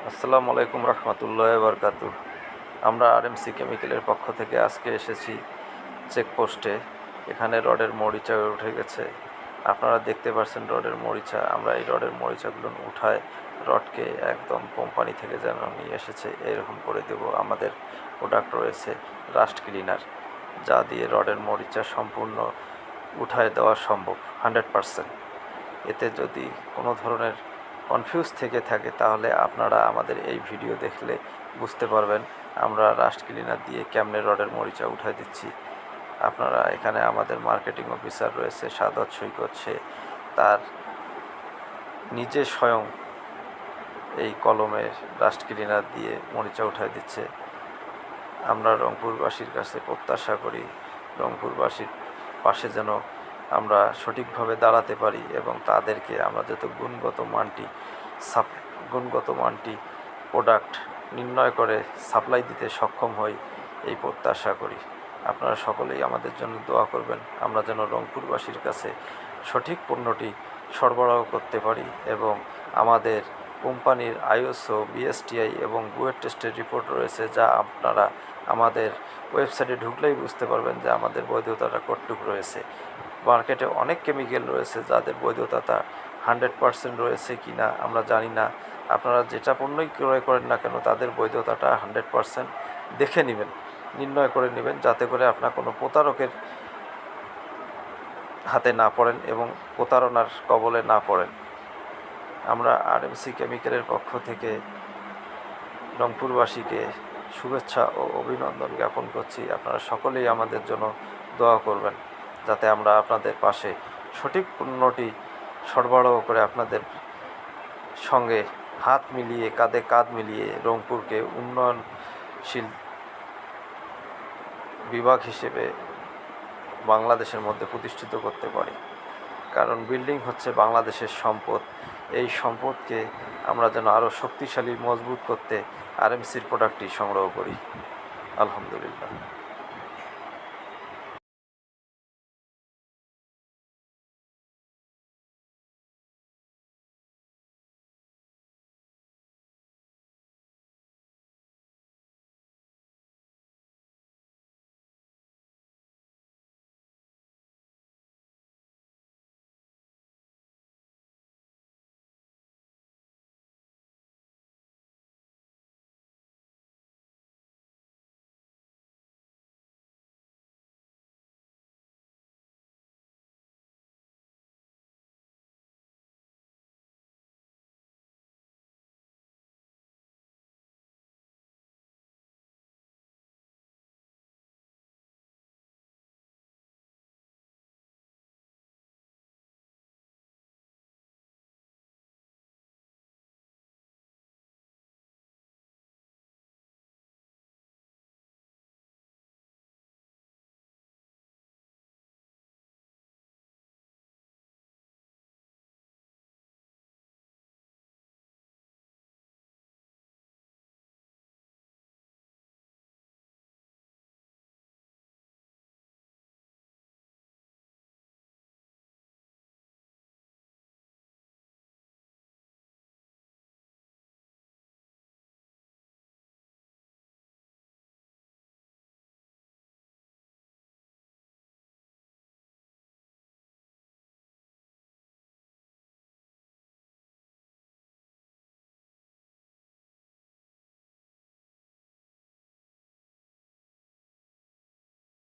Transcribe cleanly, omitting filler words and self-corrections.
আসসালামু আলাইকুম রহমতুল্লাহ বরকাতু। আমরা আরএমসি কেমিক্যালের পক্ষ থেকে আজকে এসেছি চেকপোস্টে। এখানে রডের মরিচা উঠে গেছে, আপনারা দেখতে পাচ্ছেন রডের মরিচা। আমরা এই রডের মরিচাগুলো উঠায় রডকে একদম কোম্পানি থেকে যেন নিয়ে এসেছে এরকম করে দেব। আমাদের প্রোডাক্ট রয়েছে রাস্ট ক্লিনার, যা দিয়ে রডের মরিচা সম্পূর্ণ উঠায় দেওয়া সম্ভব 100%। এতে যদি কোনো ধরনের কনফিউজ থেকে থাকে তাহলে আপনারা আমাদের এই ভিডিও দেখলে বুঝতে পারবেন আমরা রাস্ট ক্লিনার দিয়ে কেমনে রডের মরিচা উঠাই দিচ্ছি। আপনারা এখানে আমাদের মার্কেটিং অফিসার রয়েছে সাদত সৈকত, সে তার নিজে স্বয়ং এই কলমে রাস্ট ক্লিনার দিয়ে মরিচা উঠাই দিচ্ছে। আমরা রংপুরবাসীর কাছে প্রত্যাশা করি রংপুরবাসীর পাশে যেন আমরা সঠিকভাবে দাঁড়াতে পারি এবং তাদেরকে আমরা যত গুণগত মানটি প্রোডাক্ট নির্ণয় করে সাপ্লাই দিতে সক্ষম হই, এই প্রত্যাশা করি। আপনারা সকলেই আমাদের জন্য দোয়া করবেন, আমরা যেন রংপুরবাসীর কাছে সঠিক পণ্যটি সরবরাহ করতে পারি এবং আমাদের কোম্পানির আইএসও, বিএসটিআই এবং বুয়েট টেস্টের রিপোর্ট রয়েছে, যা আপনারা আমাদের ওয়েবসাইটে ঢুকলেই বুঝতে পারবেন যে আমাদের বৈধতাটা কতটুকু রয়েছে। মার্কেটে অনেক কেমিক্যাল রয়েছে যাদের বৈধতা 100% রয়েছে কি না আমরা জানি না। আপনারা যেটা পণ্যই ক্রয় করেন না কেন তাদের বৈধতাটা 100% দেখে নেবেন, নির্ণয় করে নেবেন, যাতে করে আপনার কোনো প্রতারকের হাতে না পড়েন এবং প্রতারণার কবলে না পড়েন। আমরা আরএমসি কেমিক্যালের পক্ষ থেকে রংপুরবাসীকে শুভেচ্ছা ও অভিনন্দন জ্ঞাপন করছি। আপনারা সকলেই আমাদের জন্য দোয়া করবেন, যাতে আমরা আপনাদের পাশে সঠিক পণ্যটি সরবরাহ করে আপনাদের সঙ্গে হাত মিলিয়ে, কাঁধে কাঁধ মিলিয়ে রংপুরকে উন্নয়নশীল বিভাগ হিসেবে বাংলাদেশের মধ্যে প্রতিষ্ঠিত করতে পারি। কারণ বিল্ডিং হচ্ছে বাংলাদেশের সম্পদ। এই সম্পদকে আমরা যেন আরও শক্তিশালী, মজবুত করতে আরএমসির প্রোডাক্টটি সংগ্রহ করি। আলহামদুলিল্লাহ।